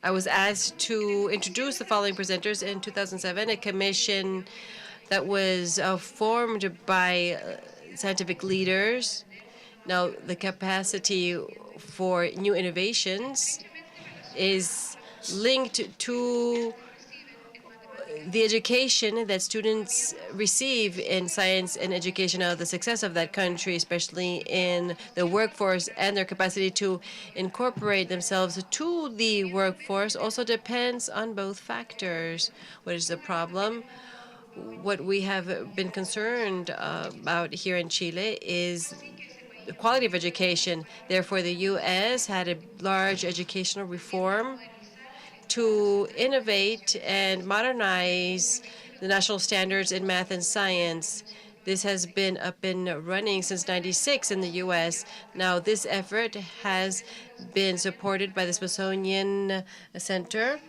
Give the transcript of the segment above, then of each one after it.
I was asked to introduce the following presenters in 2007, a commission that was formed by scientific leaders. Now, the capacity for new innovations is linked to the education that students receive in science and education. Now, the success of that country, especially in the workforce and their capacity to incorporate themselves to the workforce, also depends on both factors. What is the problem? What we have been concerned about here in Chile is the quality of education. Therefore, the U.S. had a large educational reform to innovate and modernize the national standards in math and science. This has been up and running since '96 in the U.S. Now, this effort has been supported by the Smithsonian Center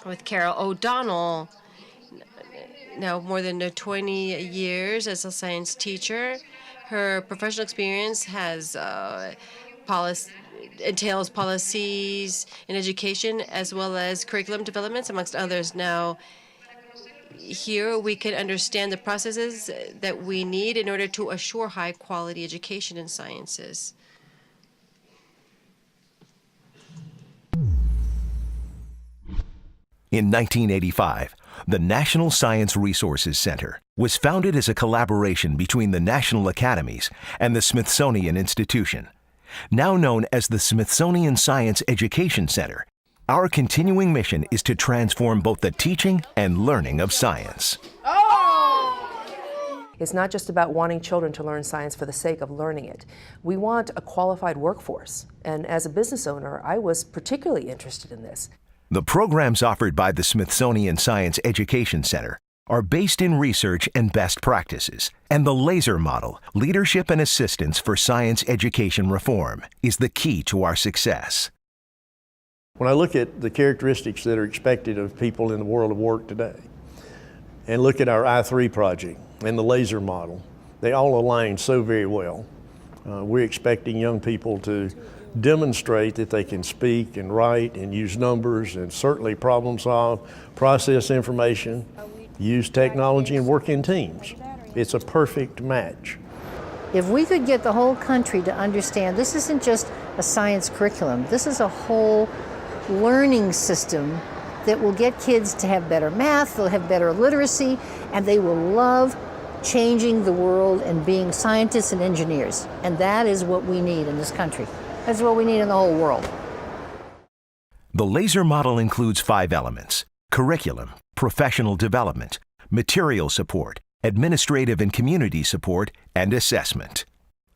with Carol O'Donnell. Now, more than 20 years as a science teacher. Her professional experience has entails policies in education as well as curriculum developments, amongst others. Now, here we can understand the processes that we need in order to assure high-quality education in sciences. In 1985, the National Science Resources Center was founded as a collaboration between the National Academies and the Smithsonian Institution. Now known as the Smithsonian Science Education Center, our continuing mission is to transform both the teaching and learning of science. It's not just about wanting children to learn science for the sake of learning it. We want a qualified workforce, and as a business owner, I was particularly interested in this. The programs offered by the Smithsonian Science Education Center are based in research and best practices, and the LASER model, Leadership and Assistance for Science Education Reform, is the key to our success. When I look at the characteristics that are expected of people in the world of work today, and look at our I3 project and the LASER model, they all align so very well. We're expecting young people to demonstrate that they can speak and write and use numbers and certainly problem solve, process information, use technology and work in teams. It's a perfect match. If we could get the whole country to understand this isn't just a science curriculum, this is a whole learning system that will get kids to have better math, they'll have better literacy, and they will love changing the world and being scientists and engineers. And that is what we need in this country. That's what we need in the whole world. The LASER model includes 5 elements: curriculum, professional development, material support, administrative and community support, and assessment.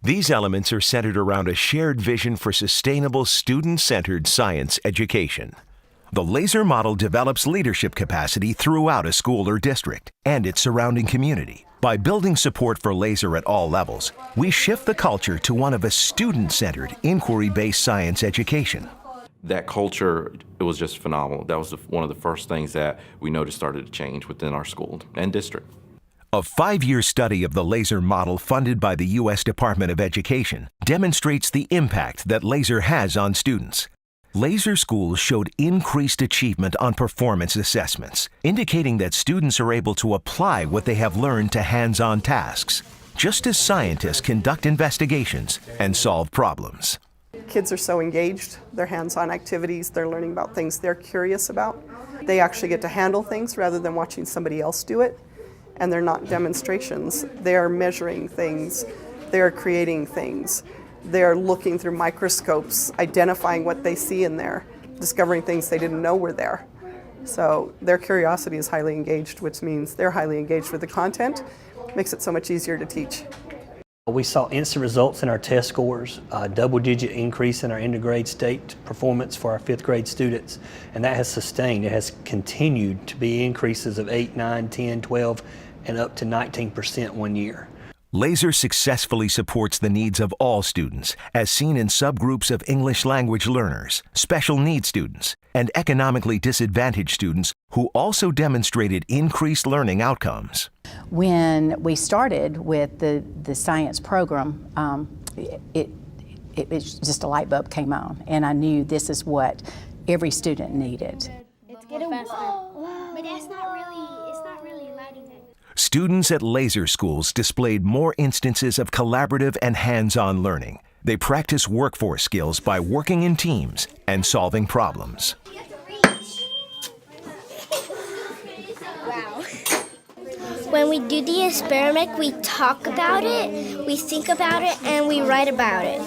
These elements are centered around a shared vision for sustainable student-centered science education. The LASER model develops leadership capacity throughout a school or district and its surrounding community. By building support for LASER at all levels, we shift the culture to one of a student-centered, inquiry-based science education. That culture, it was just phenomenal. That was one of the first things that we noticed started to change within our school and district. A 5-year study of the LASER model funded by the U.S. Department of Education demonstrates the impact that LASER has on students. LASER schools showed increased achievement on performance assessments, indicating that students are able to apply what they have learned to hands-on tasks, just as scientists conduct investigations and solve problems. Kids are so engaged, their hands-on activities, they're learning about things they're curious about. They actually get to handle things rather than watching somebody else do it. And they're not demonstrations. They're measuring things, they're creating things. They're looking through microscopes, identifying what they see in there, discovering things they didn't know were there. So their curiosity is highly engaged, which means they're highly engaged with the content, makes it so much easier to teach. We saw instant results in our test scores, a double-digit increase in our end-of-grade state performance for our 5th grade students, and that has sustained. It has continued to be increases of 8, 9, 10, 12, and up to 19% one year. LASER successfully supports the needs of all students, as seen in subgroups of English language learners, special needs students, and economically disadvantaged students who also demonstrated increased learning outcomes. When we started with the science program, it just a light bulb came on, and I knew this is what every student needed. It's getting but it's not really lighting it. Students at laser schools displayed more instances of collaborative and hands-on learning. They practice workforce skills by working in teams and solving problems. Wow. When we do the experiment, we talk about it, we think about it, and we write about it.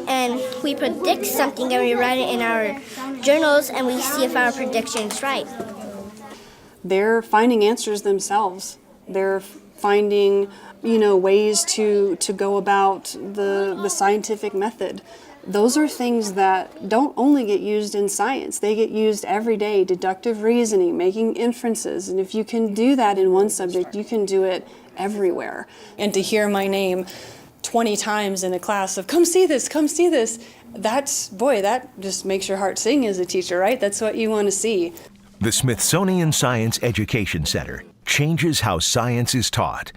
And we predict something and we write it in our journals and we see if our prediction is right. They're finding answers themselves. They're finding, ways to go about the scientific method. Those are things that don't only get used in science. They get used every day, deductive reasoning, making inferences. And if you can do that in one subject, you can do it everywhere. And to hear my name 20 times in a class of, come see this, that just makes your heart sing as a teacher, right? That's what you want to see. The Smithsonian Science Education Center changes how science is taught.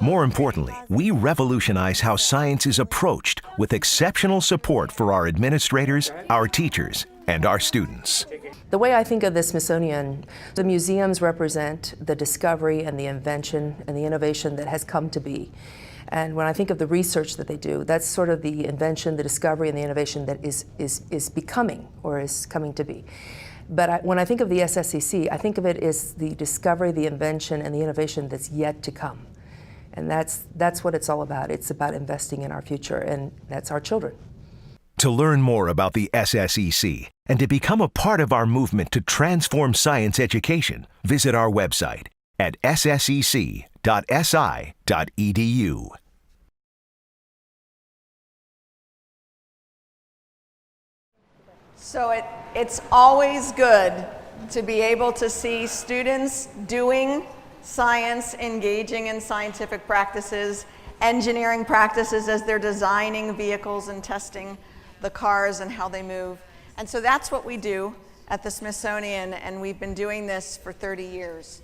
More importantly, we revolutionize how science is approached with exceptional support for our administrators, our teachers, and our students. The way I think of the Smithsonian, the museums represent the discovery and the invention and the innovation that has come to be. And when I think of the research that they do, that's sort of the invention, the discovery, and the innovation that is becoming or is coming to be. But when I think of the SSCC, I think of it as the discovery, the invention, and the innovation that's yet to come. And that's what it's all about. It's about investing in our future, and that's our children. To learn more about the SSEC and to become a part of our movement to transform science education, visit our website at ssec.si.edu. So it's always good to be able to see students doing science, engaging in scientific practices, engineering practices as they're designing vehicles and testing the cars and how they move. And so that's what we do at the Smithsonian, and we've been doing this for 30 years.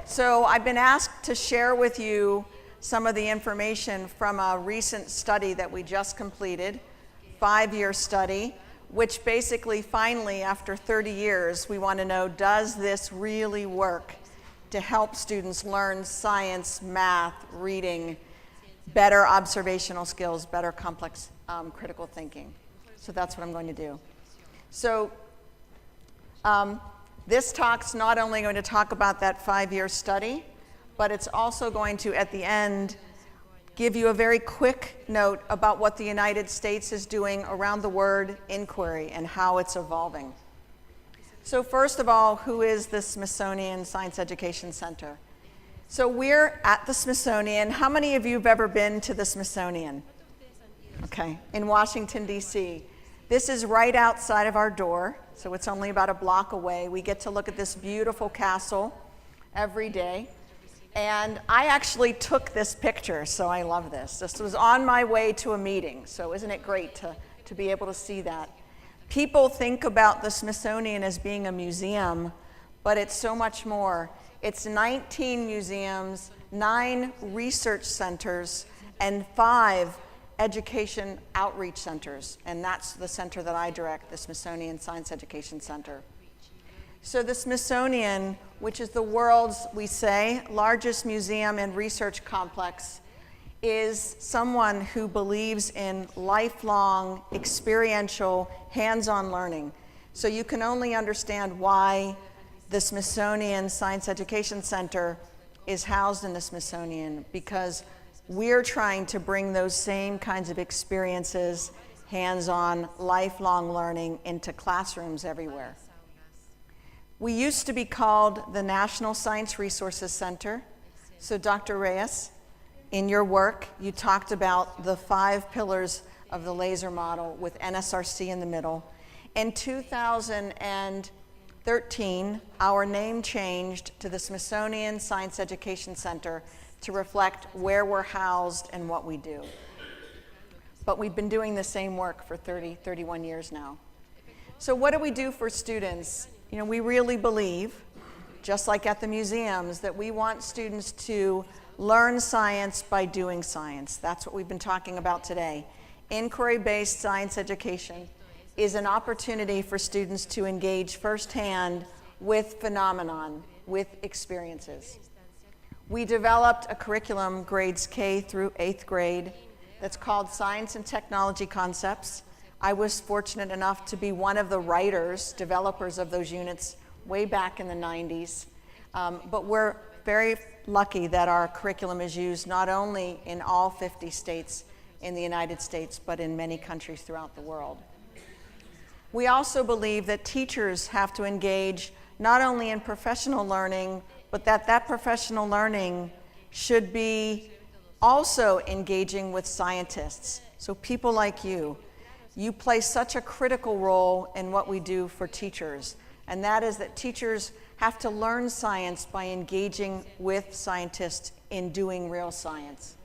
So I've been asked to share with you some of the information from a recent study that we just completed, 5-year study, which basically finally, after 30 years, we want to know, does this really work to help students learn science, math, reading, better observational skills, better complex critical thinking? So that's what I'm going to do. So this talk's not only going to talk about that 5-year study, but it's also going to, at the end, give you a very quick note about what the United States is doing around the word inquiry and how it's evolving. So first of all, who is the Smithsonian Science Education Center? So we're at the Smithsonian. How many of you have ever been to the Smithsonian? Okay, in Washington, D.C. This is right outside of our door, so it's only about a block away. We get to look at this beautiful castle every day. And I actually took this picture, so I love this. This was on my way to a meeting, so isn't it great to be able to see that? People think about the Smithsonian as being a museum, but it's so much more. It's 19 museums, 9 research centers, and 5 education outreach centers, and that's the center that I direct, the Smithsonian Science Education Center. So the Smithsonian, which is the world's, we say, largest museum and research complex, is someone who believes in lifelong, experiential, hands-on learning. So you can only understand why the Smithsonian Science Education Center is housed in the Smithsonian, because we're trying to bring those same kinds of experiences, hands-on, lifelong learning into classrooms everywhere. We used to be called the National Science Resources Center. So Dr. Reyes, in your work, you talked about the 5 pillars of the laser model with NSRC in the middle. In 2013, our name changed to the Smithsonian Science Education Center to reflect where we're housed and what we do. But we've been doing the same work for 31 years now. So what do we do for students? You know, we really believe, just like at the museums, that we want students to learn science by doing science. That's what we've been talking about today. inquiry-based science education is an opportunity for students to engage firsthand with phenomenon, with experiences. We developed a curriculum grades K through 8th grade that's called Science and Technology Concepts. I was fortunate enough to be one of the writers, developers of those units way back in the 90s. But we're very lucky that our curriculum is used not only in all 50 states in the United States, but in many countries throughout the world. We also believe that teachers have to engage not only in professional learning, but that professional learning should be also engaging with scientists. So people like you play such a critical role in what we do for teachers, and that is that teachers have to learn science by engaging with scientists in doing real science.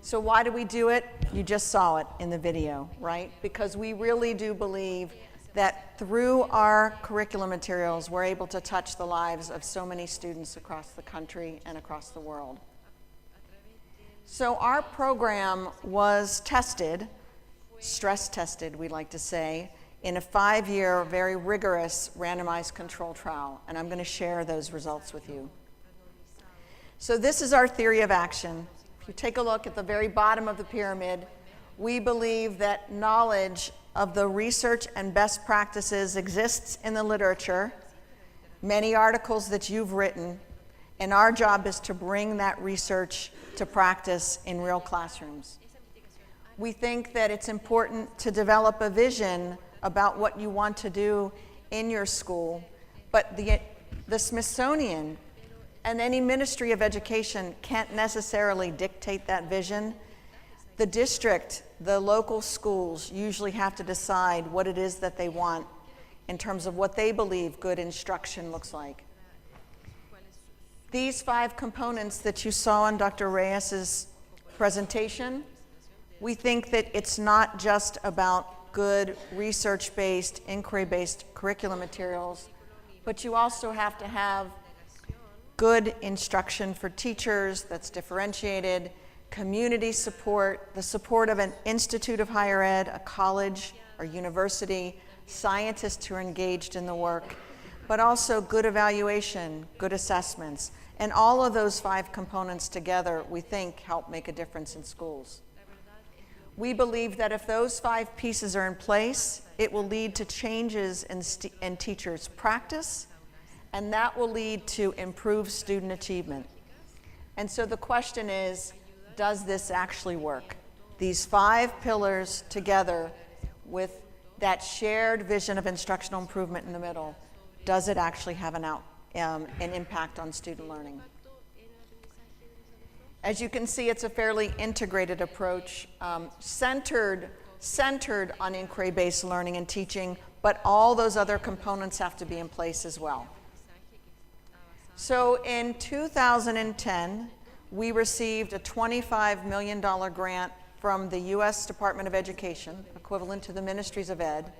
So why do we do it? You just saw it in the video, right? Because we really do believe that through our curriculum materials, we're able to touch the lives of so many students across the country and across the world. So our program was tested, stress tested, we like to say, in a 5-year, very rigorous randomized control trial, and I'm going to share those results with you. So this is our theory of action. If you take a look at the very bottom of the pyramid, we believe that knowledge of the research and best practices exists in the literature, many articles that you've written, and our job is to bring that research to practice in real classrooms. We think that it's important to develop a vision about what you want to do in your school, but the Smithsonian and any Ministry of Education can't necessarily dictate that vision. The district, the local schools usually have to decide what it is that they want in terms of what they believe good instruction looks like. These 5 components that you saw in Dr. Reyes's presentation, we think that it's not just about good research-based, inquiry-based curriculum materials, but you also have to have good instruction for teachers that's differentiated, community support, the support of an institute of higher ed, a college or university, scientists who are engaged in the work, but also good evaluation, good assessments. And all of those 5 components together, we think, help make a difference in schools. We believe that if those 5 pieces are in place, it will lead to changes in teachers' practice, and that will lead to improved student achievement. And so the question is, does this actually work? These 5 pillars together with that shared vision of instructional improvement in the middle, does it actually have an impact on student learning? As you can see, it's a fairly integrated approach, centered on inquiry-based learning and teaching, but all those other components have to be in place as well. So in 2010, we received a $25 million grant from the U.S. Department of Education, equivalent to the Ministries of Ed,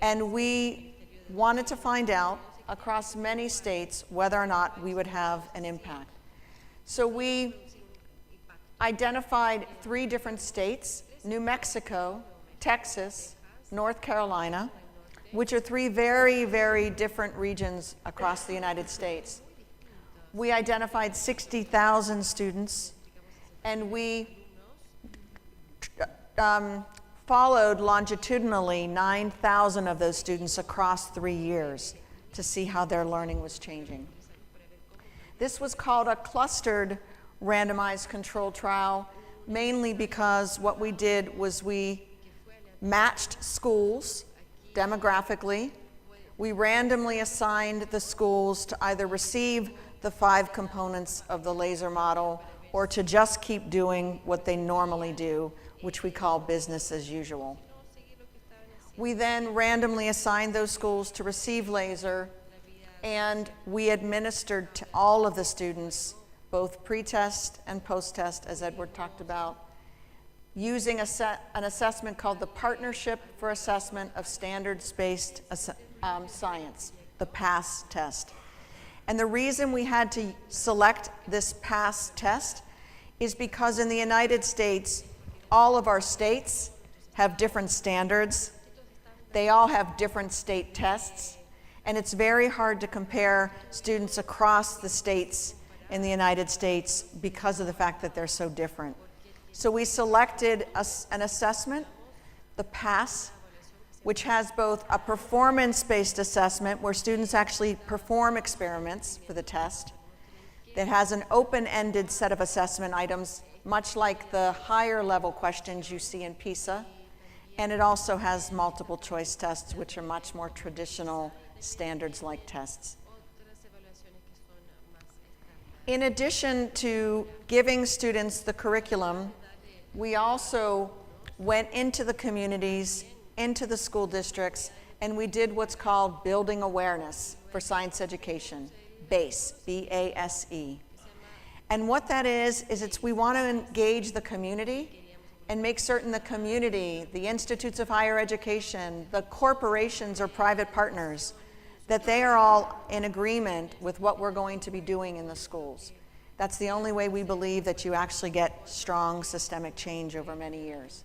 and we wanted to find out across many states whether or not we would have an impact. So we identified 3 different states, New Mexico, Texas, North Carolina, which are 3 very, very different regions across the United States. We identified 60,000 students, and we followed longitudinally 9,000 of those students across 3 years to see how their learning was changing. This was called a clustered randomized control trial, mainly because what we did was we matched schools demographically. We randomly assigned the schools to either receive the 5 components of the laser model or to just keep doing what they normally do, which we call business as usual. We then randomly assigned those schools to receive laser, and we administered to all of the students, both pre-test and post-test, as Edward talked about, using an assessment called the Partnership for Assessment of Standards-Based Science, the PASS test. And the reason we had to select this PASS test is because in the United States, all of our states have different standards. They all have different state tests. And it's very hard to compare students across the states in the United States because of the fact that they're so different. So we selected an assessment, the PASS, which has both a performance-based assessment where students actually perform experiments for the test, that has an open-ended set of assessment items, much like the higher level questions you see in PISA, and it also has multiple choice tests, which are much more traditional standards-like tests. In addition to giving students the curriculum, we also went into the communities, into the school districts, and we did what's called building awareness for science education, BASE, B-A-S-E. And what that is we want to engage the community and make certain the community, the institutes of higher education, the corporations or private partners, that they are all in agreement with what we're going to be doing in the schools. That's the only way we believe that you actually get strong systemic change over many years.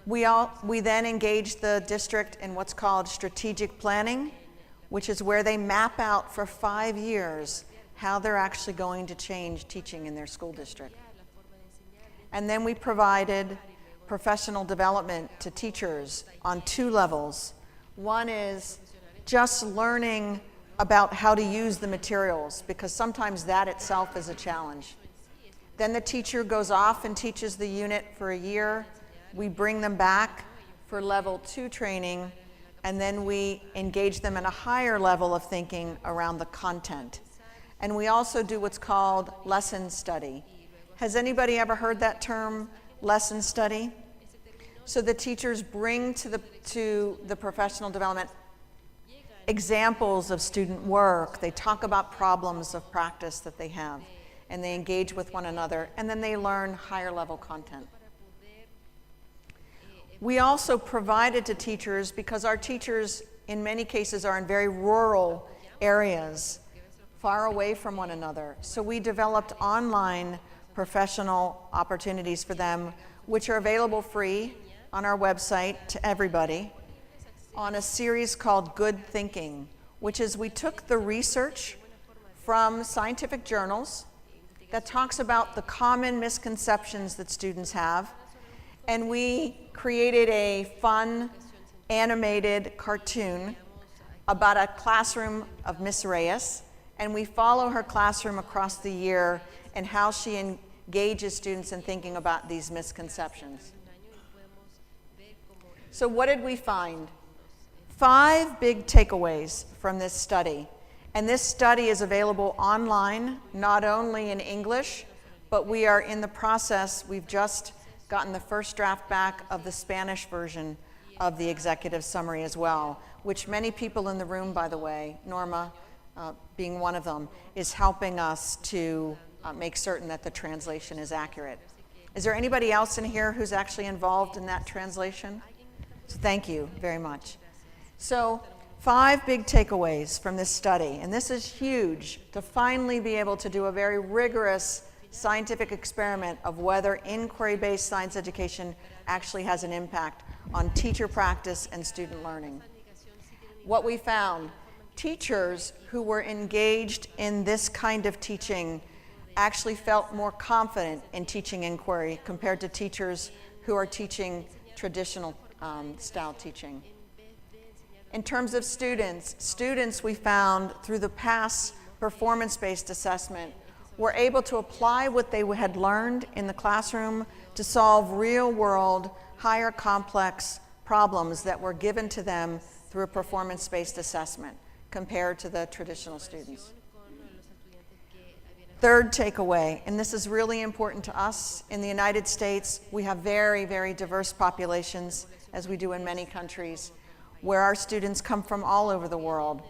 We then engage the district in what's called strategic planning, which is where they map out for 5 years how they're actually going to change teaching in their school district. And then we provided professional development to teachers on 2 levels. One is just learning about how to use the materials, because sometimes that itself is a challenge. Then the teacher goes off and teaches the unit for a year. We bring them back for level 2 training, and then we engage them in a higher level of thinking around the content. And we also do what's called lesson study. Has anybody ever heard that term, lesson study? So the teachers bring to the professional development examples of student work. They talk about problems of practice that they have, and they engage with one another, and then they learn higher level content. We also provided to teachers, because our teachers in many cases are in very rural areas, far away from one another. So we developed online professional opportunities for them, which are available free on our website to everybody, on a series called Good Thinking, which is we took the research from scientific journals that talks about the common misconceptions that students have, and we created a fun animated cartoon about a classroom of Miss Reyes, and we follow her classroom across the year and how she engages students in thinking about these misconceptions. So what did we find? 5 big takeaways from this study. And this study is available online, not only in English, but we are in the process. We've just gotten the first draft back of the Spanish version of the executive summary as well, which many people in the room, by the way, Norma being one of them, is helping us to make certain that the translation is accurate. Is there anybody else in here who's actually involved in that translation? So thank you very much. So 5 big takeaways from this study, and this is huge, to finally be able to do a very rigorous scientific experiment of whether inquiry-based science education actually has an impact on teacher practice and student learning. What we found, teachers who were engaged in this kind of teaching actually felt more confident in teaching inquiry compared to teachers who are teaching traditional style teaching. In terms of students we found through the PASS performance-based assessment were able to apply what they had learned in the classroom to solve real-world, higher complex problems that were given to them through a performance-based assessment compared to the traditional students. Third takeaway, and this is really important to us, in the United States, we have very, very diverse populations, as we do in many countries, where our students come from all over the world,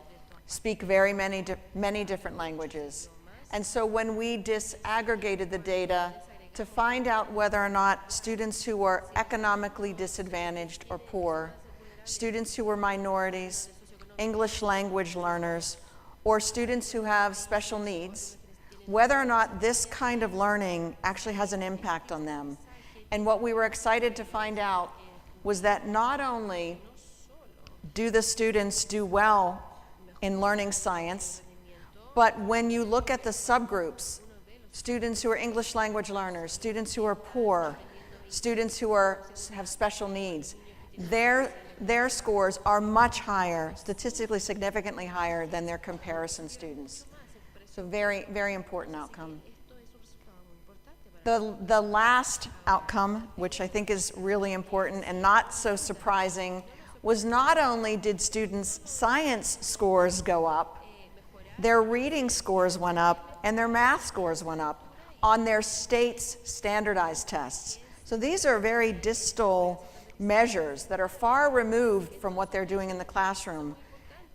speak many different languages. And so when we disaggregated the data to find out whether or not students who were economically disadvantaged or poor, students who were minorities, English language learners, or students who have special needs, whether or not this kind of learning actually has an impact on them. And what we were excited to find out was that not only do the students do well in learning science, but when you look at the subgroups, students who are English language learners, students who are poor, students who have special needs, their scores are much higher, statistically significantly higher than their comparison students. So very, very important outcome. The last outcome, which I think is really important and not so surprising, was not only did students' science scores go up, their reading scores went up and their math scores went up on their state's standardized tests. So these are very distal measures that are far removed from what they're doing in the classroom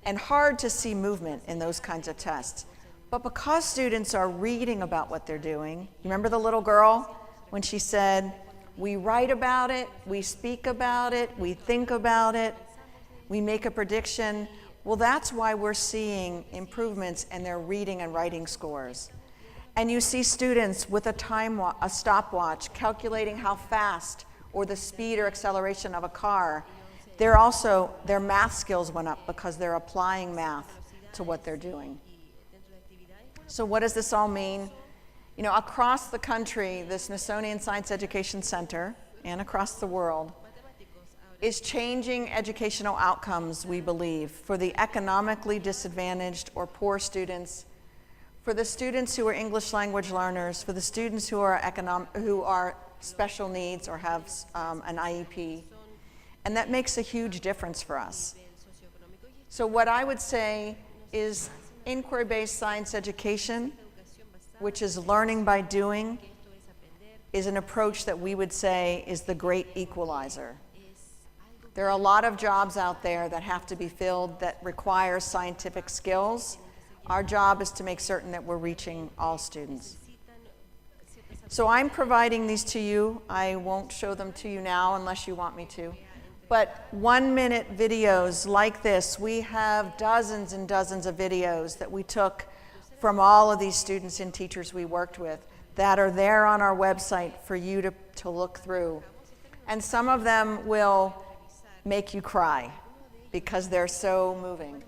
and hard to see movement in those kinds of tests. But because students are reading about what they're doing, you remember the little girl when she said, we write about it, we speak about it, we think about it, we make a prediction. Well, that's why we're seeing improvements in their reading and writing scores. And you see students with a stopwatch calculating how fast or the speed or acceleration of a car. Their math skills went up because they're applying math to what they're doing. So what does this all mean? You know, across the country, the Smithsonian Science Education Center, and across the world, is changing educational outcomes, we believe, for the economically disadvantaged or poor students, for the students who are English language learners, for the students who are special needs or have an IEP. And that makes a huge difference for us. So what I would say is inquiry-based science education, which is learning by doing, is an approach that we would say is the great equalizer. There are a lot of jobs out there that have to be filled that require scientific skills. Our job is to make certain that we're reaching all students. So I'm providing these to you. I won't show them to you now unless you want me to. But 1-minute videos like this, we have dozens and dozens of videos that we took from all of these students and teachers we worked with that are there on our website for you to look through. And some of them will make you cry because they're so moving.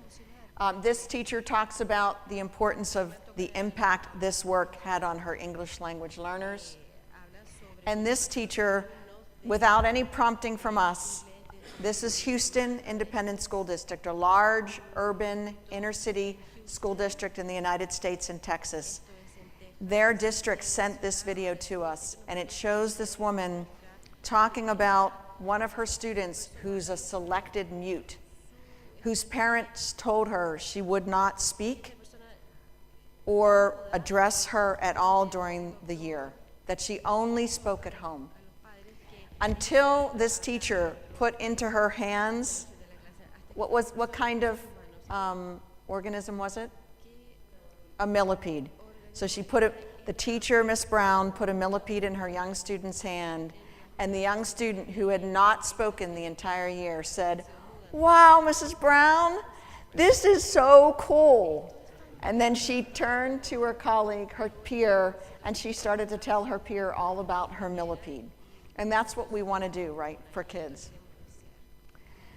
This teacher talks about the importance of the impact this work had on her English language learners. And this teacher, without any prompting from us, this is Houston Independent School District, a large urban inner city school district in the United States and Texas. Their district sent this video to us, and it shows this woman talking about one of her students who's a selected mute, whose parents told her she would not speak or address her at all during the year, that she only spoke at home. Until this teacher put into her hands, what kind of organism was it? A millipede. So she the teacher, Miss Brown, put a millipede in her young student's hand, and the young student who had not spoken the entire year said, "Wow, Mrs. Brown, this is so cool." And then she turned to her colleague, her peer, and she started to tell her peer all about her millipede. And that's what we want to do, right, for kids.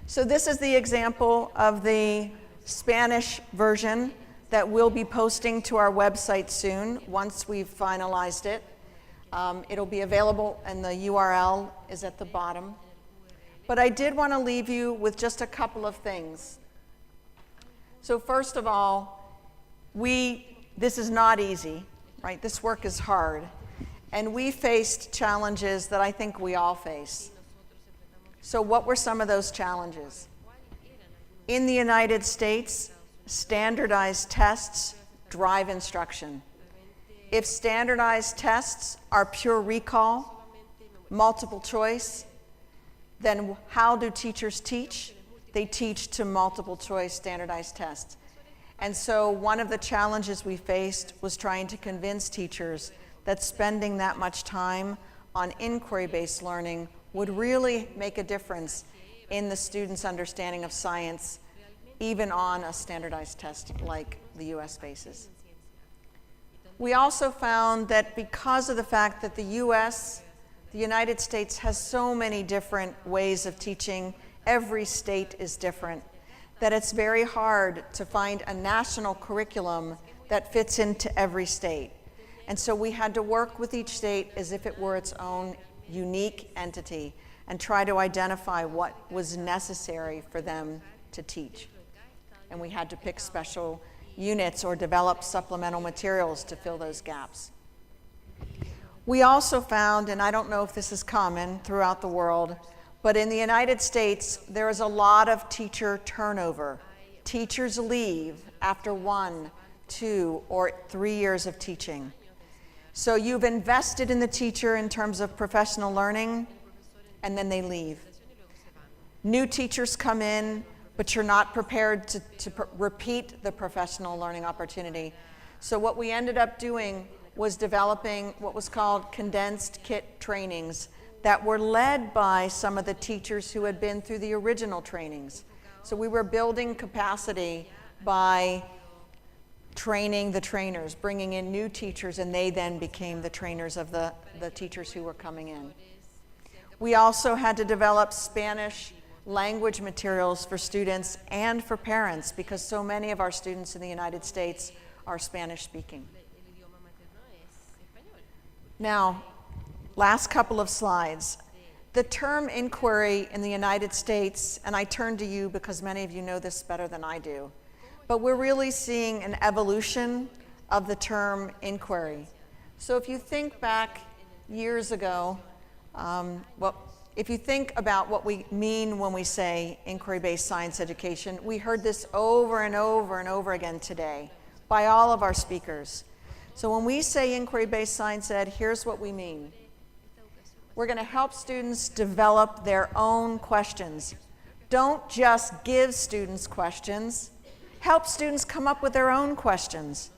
So this is the example of the Spanish version that we'll be posting to our website soon once we've finalized it. It'll be available, and the URL is at the bottom. But I did want to leave you with just a couple of things. So first of all, this is not easy, right? This work is hard. And we faced challenges that I think we all face. So what were some of those challenges? In the United States, standardized tests drive instruction. If standardized tests are pure recall, multiple choice, then how do teachers teach? They teach to multiple choice standardized tests. And so one of the challenges we faced was trying to convince teachers that spending that much time on inquiry-based learning would really make a difference in the students' understanding of science, even on a standardized test like the US faces. We also found that because of the fact that the US The United States has so many different ways of teaching. Every state is different, that it's very hard to find a national curriculum that fits into every state. And so we had to work with each state as if it were its own unique entity and try to identify what was necessary for them to teach. And we had to pick special units or develop supplemental materials to fill those gaps. We also found, and I don't know if this is common throughout the world, but in the United States, there is a lot of teacher turnover. Teachers leave after 1, 2, or 3 years of teaching. So you've invested in the teacher in terms of professional learning, and then they leave. New teachers come in, but you're not prepared to repeat the professional learning opportunity. So what we ended up doing was developing what was called condensed kit trainings that were led by some of the teachers who had been through the original trainings. So we were building capacity by training the trainers, bringing in new teachers, and they then became the trainers of the teachers who were coming in. We also had to develop Spanish language materials for students and for parents because so many of our students in the United States are Spanish speaking. Now, last couple of slides. The term inquiry in the United States, and I turn to you because many of you know this better than I do, but we're really seeing an evolution of the term inquiry. So if you think back years ago, if you think about what we mean when we say inquiry-based science education, we heard this over and over and over again today by all of our speakers. So when we say inquiry-based science ed, here's what we mean. We're going to help students develop their own questions. Don't just give students questions. Help students come up with their own questions.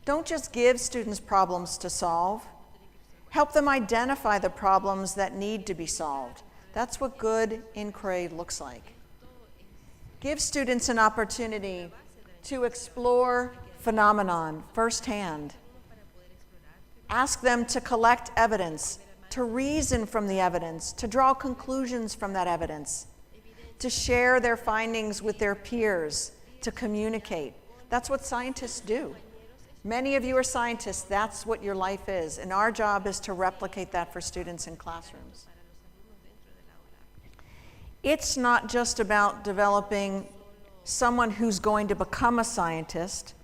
Don't just give students problems to solve. Help them identify the problems that need to be solved. That's what good inquiry looks like. Give students an opportunity to explore phenomenon firsthand. Ask them to collect evidence, to reason from the evidence, to draw conclusions from that evidence, to share their findings with their peers, to communicate. That's what scientists do. Many of you are scientists. That's what your life is. And our job is to replicate that for students in classrooms. It's not just about developing someone who's going to become a scientist,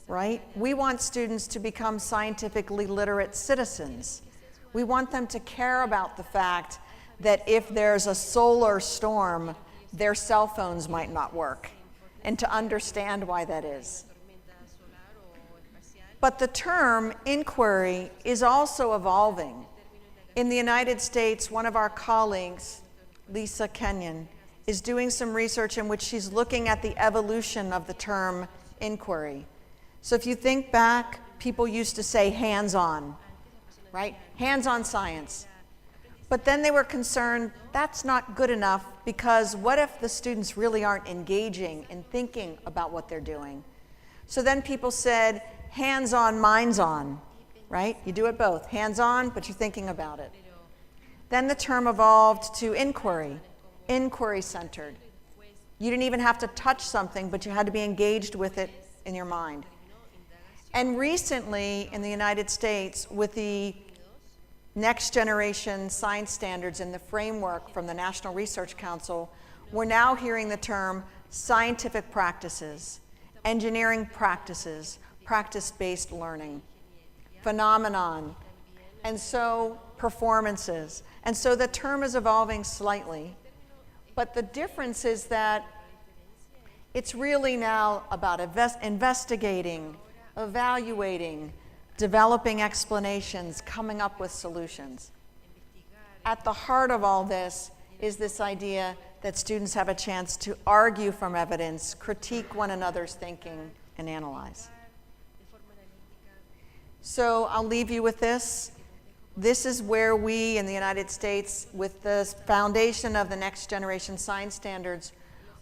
right? We want students to become scientifically literate citizens. We want them to care about the fact that if there's a solar storm, their cell phones might not work, and to understand why that is. But the term inquiry is also evolving. In the United States, one of our colleagues, Lisa Kenyon, is doing some research in which she's looking at the evolution of the term inquiry. So if you think back, people used to say hands-on, right? Hands-on science. But then they were concerned that's not good enough because what if the students really aren't engaging and thinking about what they're doing? So then people said hands-on, minds-on, right? You do it both, hands-on, but you're thinking about it. Then the term evolved to inquiry, inquiry-centered. You didn't even have to touch something, but you had to be engaged with it in your mind. And recently in the United States, with the next generation science standards and the framework from the National Research Council, we're now hearing the term scientific practices, engineering practices, practice-based learning, phenomenon, and so performances. And so the term is evolving slightly, but the difference is that it's really now about investigating, evaluating, developing explanations, coming up with solutions. At the heart of all this is this idea that students have a chance to argue from evidence, critique one another's thinking, and analyze. So I'll leave you with this. This is where we in the United States, with the foundation of the next generation science standards,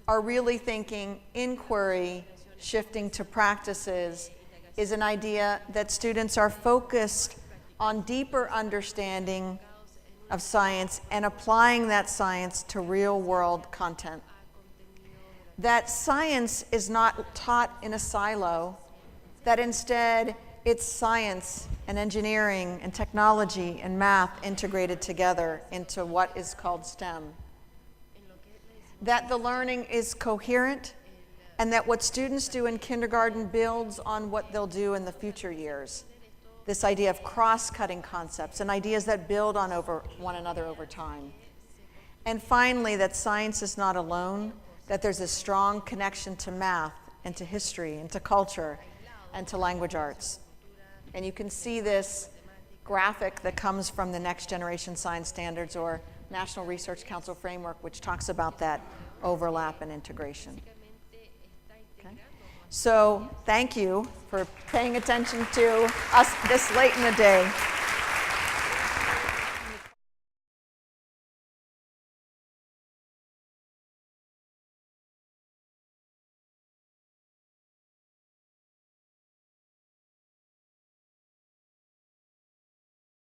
are really thinking inquiry shifting to practices is an idea that students are focused on deeper understanding of science and applying that science to real world content. That science is not taught in a silo, that instead it's science and engineering and technology and math integrated together into what is called STEM. That the learning is coherent, and that what students do in kindergarten builds on what they'll do in the future years. This idea of cross-cutting concepts and ideas that build on one another over time. And finally, that science is not alone, that there's a strong connection to math and to history and to culture and to language arts. And you can see this graphic that comes from the Next Generation Science Standards or National Research Council framework, which talks about that overlap and integration. Okay. So thank you for paying attention to us this late in the day.